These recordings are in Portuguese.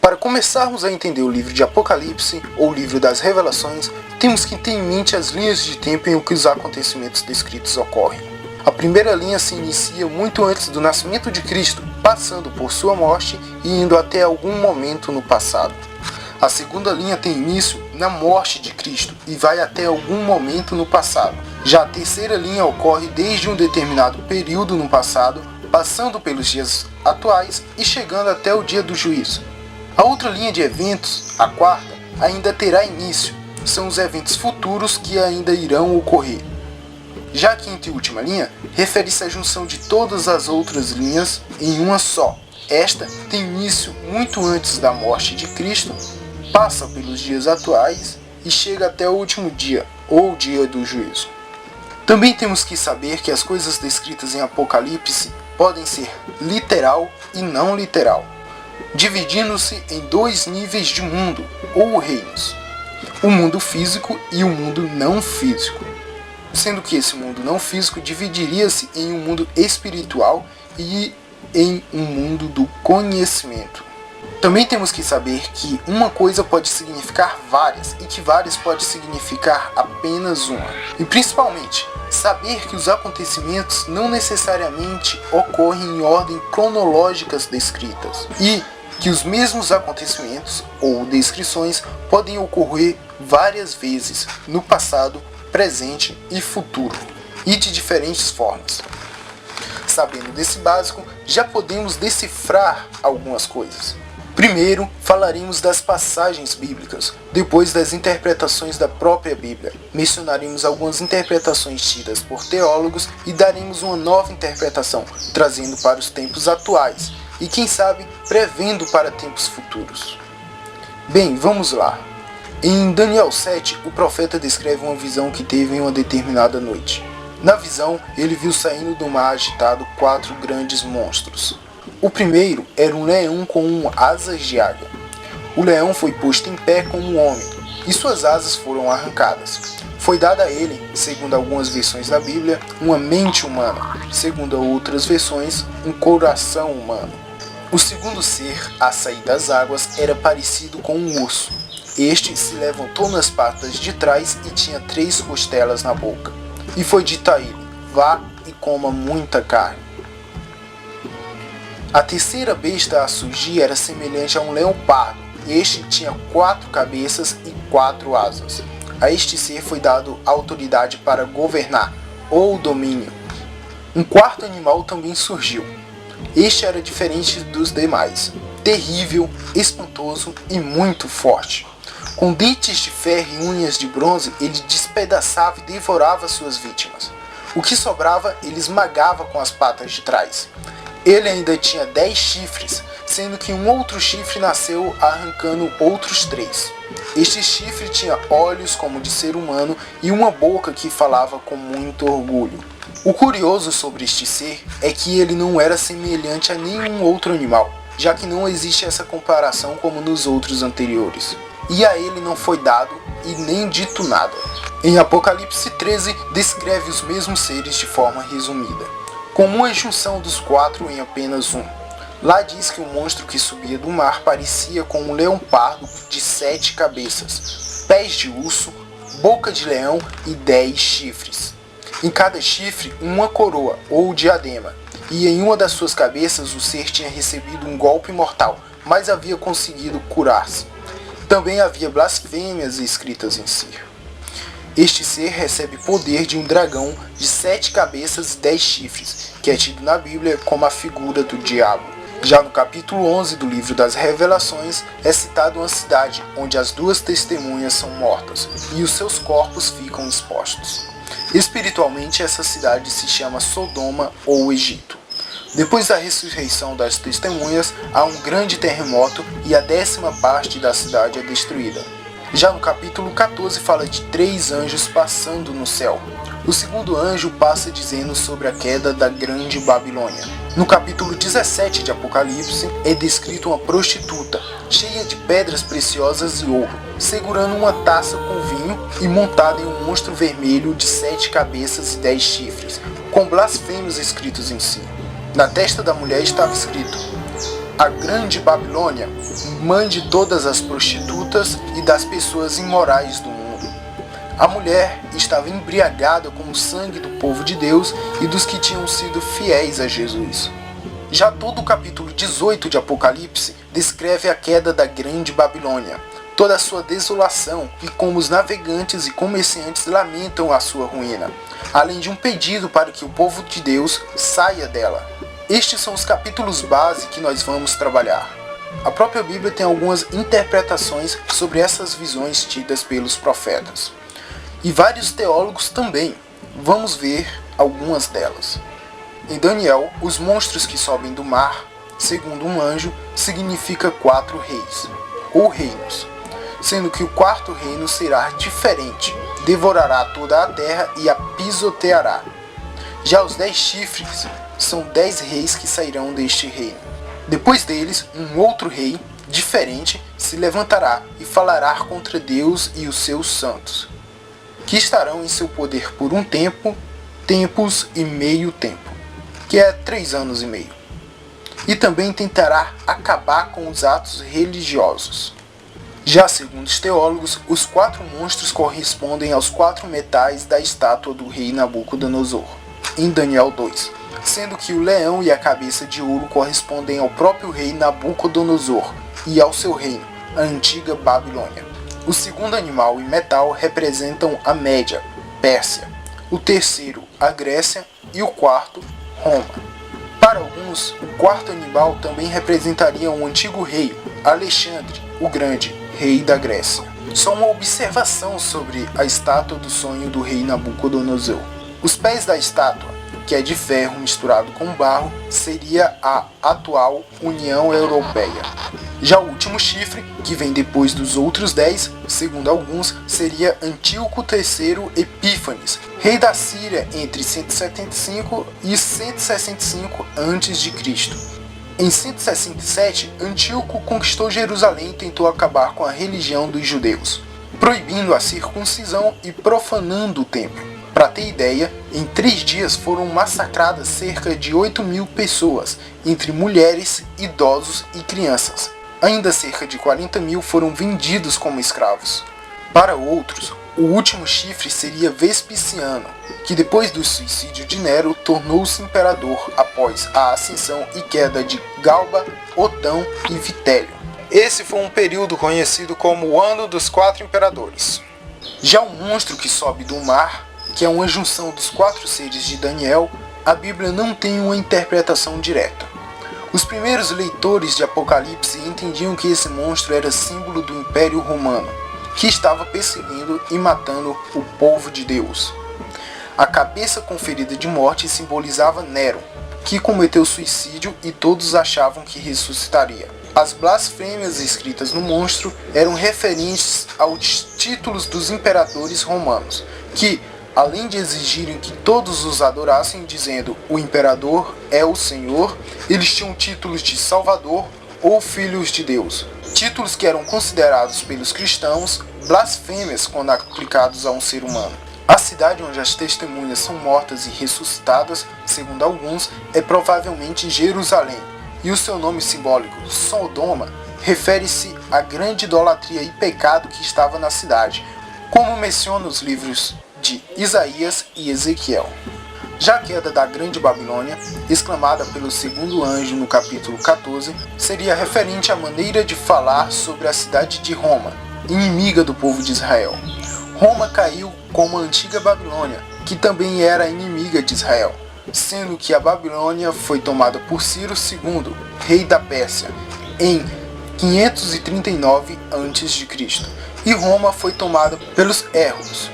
Para começarmos a entender o livro de Apocalipse, ou livro das Revelações, temos que ter em mente as linhas de tempo em que os acontecimentos descritos ocorrem. A primeira linha se inicia muito antes do nascimento de Cristo, passando por sua morte e indo até algum momento no passado. A segunda linha tem início na morte de Cristo e vai até algum momento no passado. Já a terceira linha ocorre desde um determinado período no passado, passando pelos dias atuais e chegando até o dia do juízo. A outra linha de eventos, a quarta, ainda terá início. São os eventos futuros que ainda irão ocorrer. Já a quinta e última linha refere-se à junção de todas as outras linhas em uma só. Esta tem início muito antes da morte de Cristo, passa pelos dias atuais e chega até o último dia, ou dia do juízo. Também temos que saber que as coisas descritas em Apocalipse podem ser literal e não literal, dividindo-se em dois níveis de mundo, ou reinos. O mundo físico e o mundo não físico. Sendo que esse mundo não físico dividiria-se em um mundo espiritual e em um mundo do conhecimento. Também temos que saber que uma coisa pode significar várias e que várias pode significar apenas uma. E principalmente, saber que os acontecimentos não necessariamente ocorrem em ordem cronológicas descritas e que os mesmos acontecimentos ou descrições podem ocorrer várias vezes no passado, presente e futuro, e de diferentes formas. Sabendo desse básico, já podemos decifrar algumas coisas. Primeiro, falaremos das passagens bíblicas, depois das interpretações da própria Bíblia. Mencionaremos algumas interpretações tidas por teólogos e daremos uma nova interpretação, trazendo para os tempos atuais e, quem sabe, prevendo para tempos futuros. Bem, vamos lá. Em Daniel 7, o profeta descreve uma visão que teve em uma determinada noite. Na visão, ele viu saindo do mar agitado 4 grandes monstros. O primeiro era um leão com asas de águia. O leão foi posto em pé como um homem, e suas asas foram arrancadas. Foi dada a ele, segundo algumas versões da Bíblia, uma mente humana, segundo outras versões, um coração humano. O segundo ser, a sair das águas, era parecido com um urso. Este se levantou nas patas de trás e tinha 3 costelas na boca. E foi dito a ele: vá e coma muita carne. A terceira besta a surgir era semelhante a um leopardo. Este tinha 4 cabeças e 4 asas. A este ser foi dado autoridade para governar, ou domínio. Um quarto animal também surgiu. Este era diferente dos demais, terrível, espantoso e muito forte. Com dentes de ferro e unhas de bronze, ele despedaçava e devorava suas vítimas. O que sobrava, ele esmagava com as patas de trás. Ele ainda tinha 10 chifres, sendo que um outro chifre nasceu arrancando outros 3. Este chifre tinha olhos como de ser humano e uma boca que falava com muito orgulho. O curioso sobre este ser é que ele não era semelhante a nenhum outro animal, já que não existe essa comparação como nos outros anteriores. E a ele não foi dado e nem dito nada. Em Apocalipse 13, descreve os mesmos seres de forma resumida, como uma junção dos 4 em apenas um. Lá diz que o monstro que subia do mar parecia com um leopardo de 7 cabeças, pés de urso, boca de leão e 10 chifres. Em cada chifre, uma coroa ou diadema, e em uma das suas cabeças o ser tinha recebido um golpe mortal, mas havia conseguido curar-se. Também havia blasfêmias escritas em si. Este ser recebe poder de um dragão de 7 cabeças e 10 chifres, que é tido na Bíblia como a figura do diabo. Já no capítulo 11 do livro das Revelações, é citada uma cidade onde as 2 testemunhas são mortas e os seus corpos ficam expostos. Espiritualmente, essa cidade se chama Sodoma ou Egito. Depois da ressurreição das testemunhas, há um grande terremoto e a 10ª parte da cidade é destruída. Já no capítulo 14 fala de 3 anjos passando no céu. O segundo anjo passa dizendo sobre a queda da grande Babilônia. No capítulo 17 de Apocalipse é descrito uma prostituta, cheia de pedras preciosas e ouro, segurando uma taça com vinho e montada em um monstro vermelho de 7 cabeças e 10 chifres, com blasfêmios escritos em si. Na testa da mulher estava escrito: a Grande Babilônia, mãe de todas as prostitutas e das pessoas imorais do mundo. A mulher estava embriagada com o sangue do povo de Deus e dos que tinham sido fiéis a Jesus. Já todo o capítulo 18 de Apocalipse descreve a queda da Grande Babilônia, toda a sua desolação e como os navegantes e comerciantes lamentam a sua ruína, além de um pedido para que o povo de Deus saia dela. Estes são os capítulos base que nós vamos trabalhar. A própria Bíblia tem algumas interpretações sobre essas visões tidas pelos profetas. E vários teólogos também. Vamos ver algumas delas. Em Daniel, os monstros que sobem do mar, segundo um anjo, significa 4 reis, ou reinos, sendo que o 4º reino será diferente, devorará toda a terra e a pisoteará. Já os 10 chifres são 10 reis que sairão deste reino. Depois deles, um outro rei, diferente, se levantará e falará contra Deus e os seus santos, que estarão em seu poder por um tempo, tempos e meio tempo, que é 3 anos e meio. E também tentará acabar com os atos religiosos. Já segundo os teólogos, os 4 monstros correspondem aos 4 metais da estátua do rei Nabucodonosor, em Daniel 2, sendo que o leão e a cabeça de ouro correspondem ao próprio rei Nabucodonosor e ao seu reino, a antiga Babilônia. O segundo animal e metal representam a Média, Pérsia, o terceiro, a Grécia e o quarto, Roma. Para alguns, o 4º animal também representaria um antigo rei, Alexandre, o Grande, rei da Grécia. Só uma observação sobre a estátua do sonho do rei Nabucodonosor. Os pés da estátua, que é de ferro misturado com barro, seria a atual União Europeia. Já o último chifre, que vem depois dos outros 10, segundo alguns, seria Antíoco III Epífanes, rei da Síria entre 175 e 165 a.C. Em 167, Antíoco conquistou Jerusalém e tentou acabar com a religião dos judeus, proibindo a circuncisão e profanando o templo. Para ter ideia, em 3 dias foram massacradas cerca de 8.000 pessoas, entre mulheres, idosos e crianças. Ainda cerca de 40.000 foram vendidos como escravos. Para outros, o último chifre seria Vespasiano, que depois do suicídio de Nero tornou-se imperador após a ascensão e queda de Galba, Otão e Vitélio. Esse foi um período conhecido como o Ano dos 4 Imperadores. Já o monstro que sobe do mar, que é uma junção dos 4 seres de Daniel, a Bíblia não tem uma interpretação direta. Os primeiros leitores de Apocalipse entendiam que esse monstro era símbolo do Império Romano, que estava perseguindo e matando o povo de Deus. A cabeça com ferida de morte simbolizava Nero, que cometeu suicídio e todos achavam que ressuscitaria. As blasfêmias escritas no monstro eram referentes aos títulos dos imperadores romanos, que, além de exigirem que todos os adorassem dizendo o imperador é o Senhor, eles tinham títulos de Salvador ou Filhos de Deus. Títulos que eram considerados pelos cristãos blasfêmias quando aplicados a um ser humano. A cidade onde as testemunhas são mortas e ressuscitadas, segundo alguns, é provavelmente Jerusalém, e o seu nome simbólico, Sodoma, refere-se à grande idolatria e pecado que estava na cidade, como menciona os livros de Isaías e Ezequiel. Já a queda da Grande Babilônia, exclamada pelo segundo anjo no capítulo 14, seria referente à maneira de falar sobre a cidade de Roma, inimiga do povo de Israel. Roma caiu como a antiga Babilônia, que também era inimiga de Israel, sendo que a Babilônia foi tomada por Ciro II, rei da Pérsia, em 539 a.C., e Roma foi tomada pelos Érculos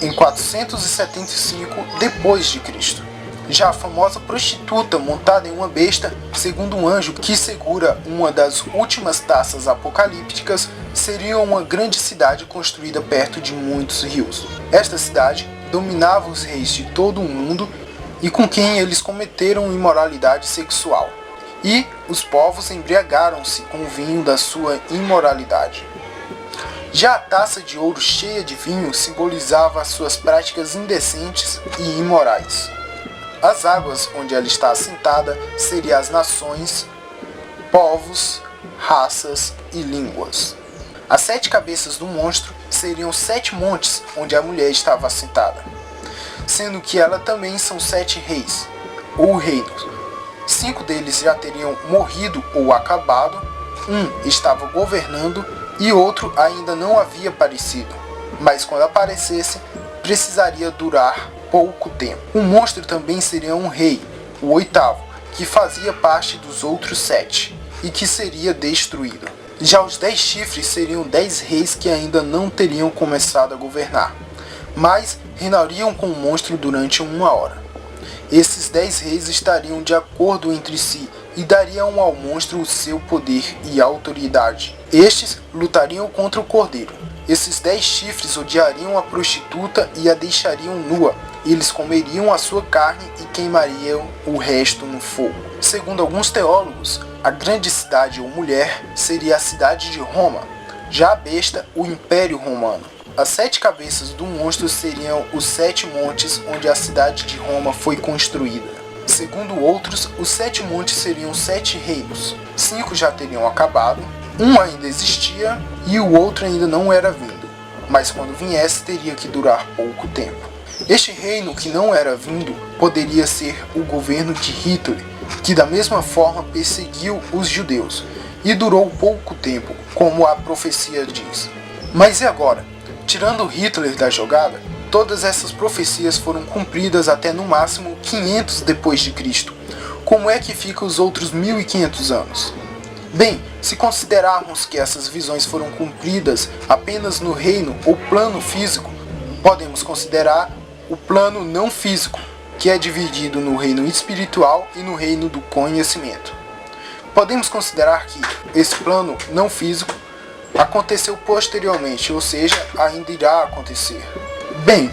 em 475 d.C. Já a famosa prostituta montada em uma besta, segundo um anjo que segura uma das últimas taças apocalípticas, seria uma grande cidade construída perto de muitos rios. Esta cidade dominava os reis de todo o mundo e com quem eles cometeram imoralidade sexual. E os povos embriagaram-se com o vinho da sua imoralidade. Já a taça de ouro cheia de vinho simbolizava as suas práticas indecentes e imorais. As águas onde ela está assentada seriam as nações, povos, raças e línguas. As 7 cabeças do monstro seriam 7 montes onde a mulher estava assentada, sendo que ela também são 7 reis, ou reinos. 5 deles já teriam morrido ou acabado, um estava governando e outro ainda não havia aparecido, mas quando aparecesse, precisaria durar pouco tempo. O monstro também seria um rei, o 8º, que fazia parte dos outros 7 e que seria destruído. Já os 10 chifres seriam 10 reis que ainda não teriam começado a governar, mas reinariam com o monstro durante 1 hora. Esses 10 reis estariam de acordo entre si e dariam ao monstro o seu poder e autoridade. Estes lutariam contra o cordeiro. Esses 10 chifres odiariam a prostituta e a deixariam nua. Eles comeriam a sua carne e queimariam o resto no fogo. Segundo alguns teólogos, a grande cidade ou mulher seria a cidade de Roma, já a besta, o Império Romano. As 7 cabeças do monstro seriam os 7 montes onde a cidade de Roma foi construída. Segundo outros, os 7 montes seriam 7 reinos. 5 já teriam acabado, um ainda existia e o outro ainda não era vindo, mas quando viesse teria que durar pouco tempo. Este reino que não era vindo poderia ser o governo de Hitler, que da mesma forma perseguiu os judeus e durou pouco tempo, como a profecia diz. Mas e agora? Tirando Hitler da jogada, todas essas profecias foram cumpridas até no máximo 500 depois de Cristo. Como é que fica os outros 1500 anos? Bem, se considerarmos que essas visões foram cumpridas apenas no reino ou plano físico, podemos considerar o plano não físico, que é dividido no reino espiritual e no reino do conhecimento. Podemos considerar que esse plano não físico aconteceu posteriormente, ou seja, ainda irá acontecer. Bem,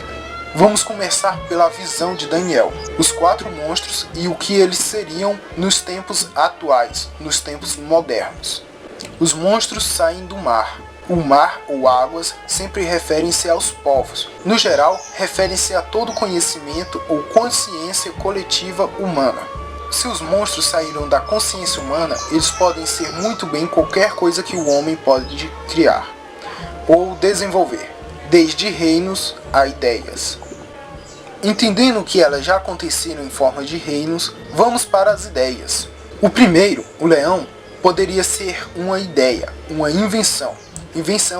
vamos começar pela visão de Daniel, os 4 monstros e o que eles seriam nos tempos atuais, nos tempos modernos. Os monstros saem do mar. O mar ou águas sempre referem-se aos povos. No geral, referem-se a todo conhecimento ou consciência coletiva humana. Se os monstros saíram da consciência humana, eles podem ser muito bem qualquer coisa que o homem pode criar ou desenvolver, desde reinos a ideias. Entendendo que elas já aconteceram em forma de reinos, vamos para as ideias. O primeiro, o leão, poderia ser uma ideia, uma invenção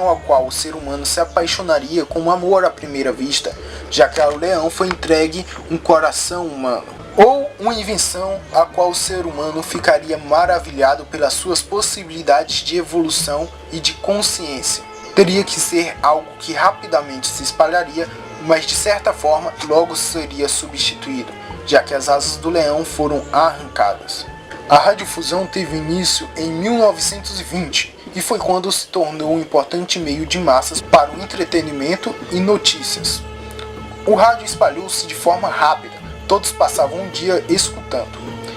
a qual o ser humano se apaixonaria com amor à primeira vista, já que ao leão foi entregue um coração humano. Ou uma invenção a qual o ser humano ficaria maravilhado pelas suas possibilidades de evolução e de consciência. Teria que ser algo que rapidamente se espalharia, mas de certa forma logo seria substituído, já que as asas do leão foram arrancadas. A radiodifusão teve início em 1920 e foi quando se tornou um importante meio de massas para o entretenimento e notícias. O rádio espalhou-se de forma rápida, todos passavam um dia escutando.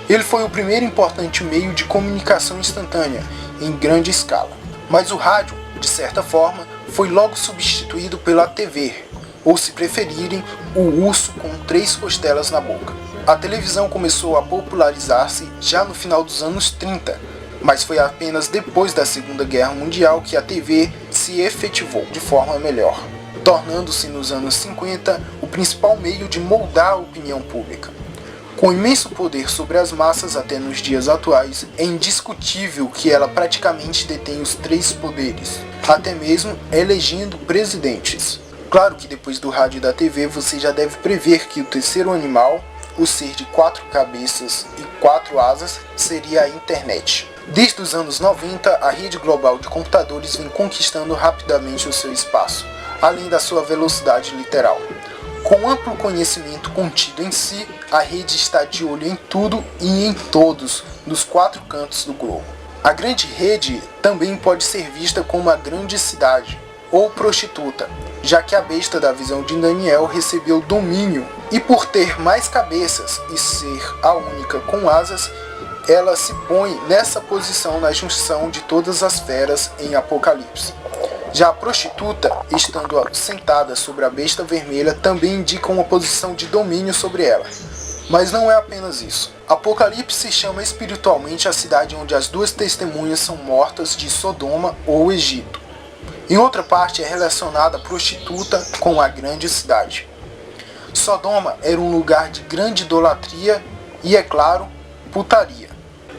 Ele foi o primeiro importante meio de comunicação instantânea em grande escala. Mas o rádio, de certa forma, foi logo substituído pela TV, ou se preferirem, o urso com 3 costelas na boca. A televisão começou a popularizar-se já no final dos anos 30, mas foi apenas depois da Segunda Guerra Mundial que a TV se efetivou de forma melhor, tornando-se nos anos 50 o principal meio de moldar a opinião pública. Com imenso poder sobre as massas até nos dias atuais, é indiscutível que ela praticamente detém os 3 poderes, até mesmo elegendo presidentes. Claro que depois do rádio e da TV você já deve prever que o terceiro animal, o ser de 4 cabeças e 4 asas, seria a internet. Desde os anos 90, a rede global de computadores vem conquistando rapidamente o seu espaço, além da sua velocidade literal. Com amplo conhecimento contido em si, a rede está de olho em tudo e em todos, nos 4 cantos do globo. A grande rede também pode ser vista como a grande cidade, ou prostituta, já que a besta da visão de Daniel recebeu domínio, e por ter mais cabeças e ser a única com asas, ela se põe nessa posição na junção de todas as feras em Apocalipse. Já a prostituta, estando sentada sobre a besta vermelha, também indica uma posição de domínio sobre ela. Mas não é apenas isso. Apocalipse chama espiritualmente a cidade onde as duas testemunhas são mortas de Sodoma ou Egito. Em outra parte é relacionada a prostituta com a grande cidade. Sodoma era um lugar de grande idolatria e, é claro, putaria.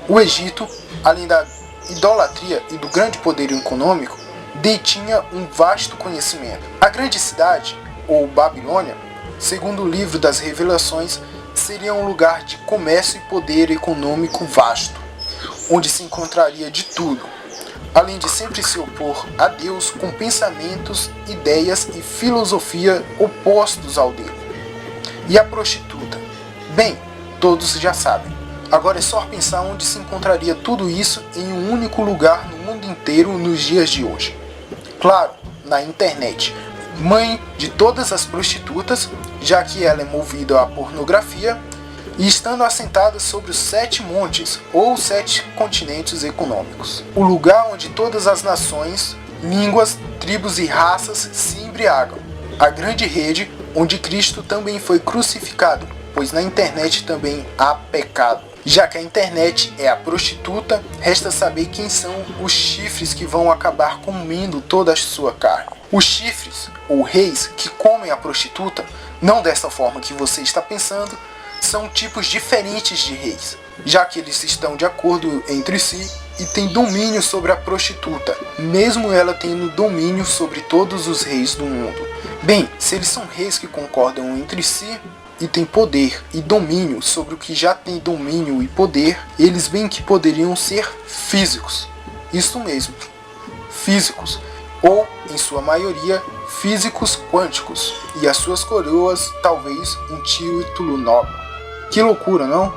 O Egito, além da idolatria e do grande poder econômico, detinha um vasto conhecimento. A grande cidade, ou Babilônia, segundo o livro das Revelações, seria um lugar de comércio e poder econômico vasto, onde se encontraria de tudo, além de sempre se opor a Deus com pensamentos, ideias e filosofia opostos ao dele. E a prostituta? Bem, todos já sabem. Agora é só pensar onde se encontraria tudo isso em um único lugar no mundo inteiro nos dias de hoje. Claro, na internet, mãe de todas as prostitutas, já que ela é movida à pornografia, e estando assentada sobre os 7 montes, ou 7 continentes econômicos. O lugar onde todas as nações, línguas, tribos e raças se embriagam. A grande rede onde Cristo também foi crucificado, pois na internet também há pecado. Já que a internet é a prostituta, resta saber quem são os chifres que vão acabar comendo toda a sua carne. Os chifres, ou reis, que comem a prostituta, não dessa forma que você está pensando, são tipos diferentes de reis, já que eles estão de acordo entre si e têm domínio sobre a prostituta, mesmo ela tendo domínio sobre todos os reis do mundo. Bem, se eles são reis que concordam entre si e têm poder e domínio sobre o que já tem domínio e poder, eles bem que poderiam ser físicos. Isso mesmo, físicos, ou, em sua maioria, físicos quânticos, e as suas coroas talvez um título nobre. Que loucura, não?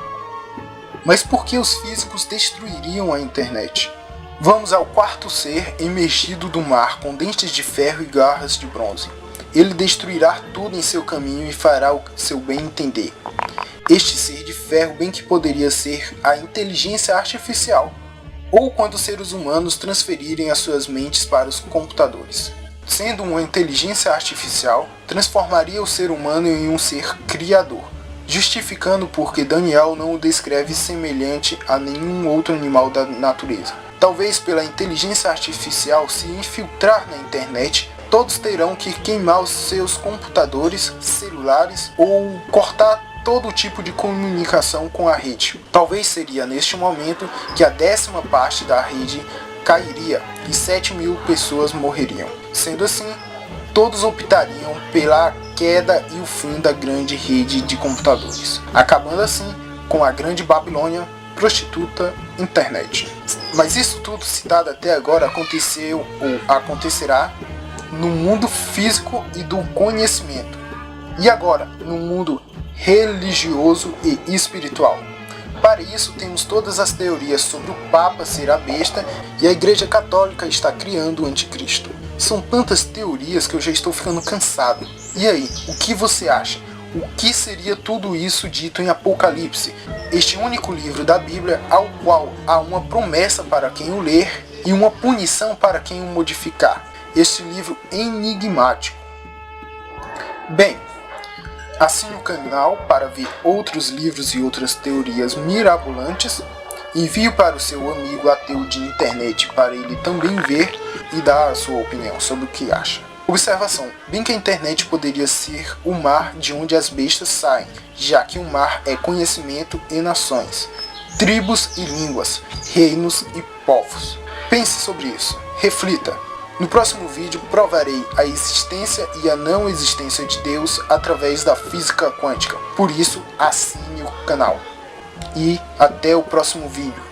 Mas por que os físicos destruiriam a internet? Vamos ao quarto ser emergido do mar com dentes de ferro e garras de bronze. Ele destruirá tudo em seu caminho e fará o seu bem entender. Este ser de ferro bem que poderia ser a inteligência artificial, ou quando os seres humanos transferirem as suas mentes para os computadores. Sendo uma inteligência artificial, transformaria o ser humano em um ser criador, justificando porque Daniel não o descreve semelhante a nenhum outro animal da natureza. Talvez pela inteligência artificial se infiltrar na internet, todos terão que queimar os seus computadores, celulares ou cortar todo tipo de comunicação com a rede. Talvez seria neste momento que a 10ª parte da rede cairia e 7.000 pessoas morreriam. Sendo assim, todos optariam pela queda e o fim da grande rede de computadores, acabando assim com a grande Babilônia, prostituta, internet. Mas isso tudo citado até agora aconteceu ou acontecerá no mundo físico e do conhecimento. E agora, no mundo religioso e espiritual. Para isso, temos todas as teorias sobre o Papa ser a besta e a Igreja Católica está criando o Anticristo. São tantas teorias que eu já estou ficando cansado. E aí, o que você acha? O que seria tudo isso dito em Apocalipse? Este único livro da Bíblia ao qual há uma promessa para quem o ler e uma punição para quem o modificar. Este livro enigmático. Bem, assine o canal para ver outros livros e outras teorias mirabolantes. Envie para o seu amigo ateu de internet para ele também ver e dar a sua opinião sobre o que acha. Observação: bem que a internet poderia ser o mar de onde as bestas saem, já que o mar é conhecimento e nações, tribos e línguas, reinos e povos. Pense sobre isso, reflita. No próximo vídeo provarei a existência e a não existência de Deus através da física quântica. Por isso, assine o canal. E até o próximo vídeo.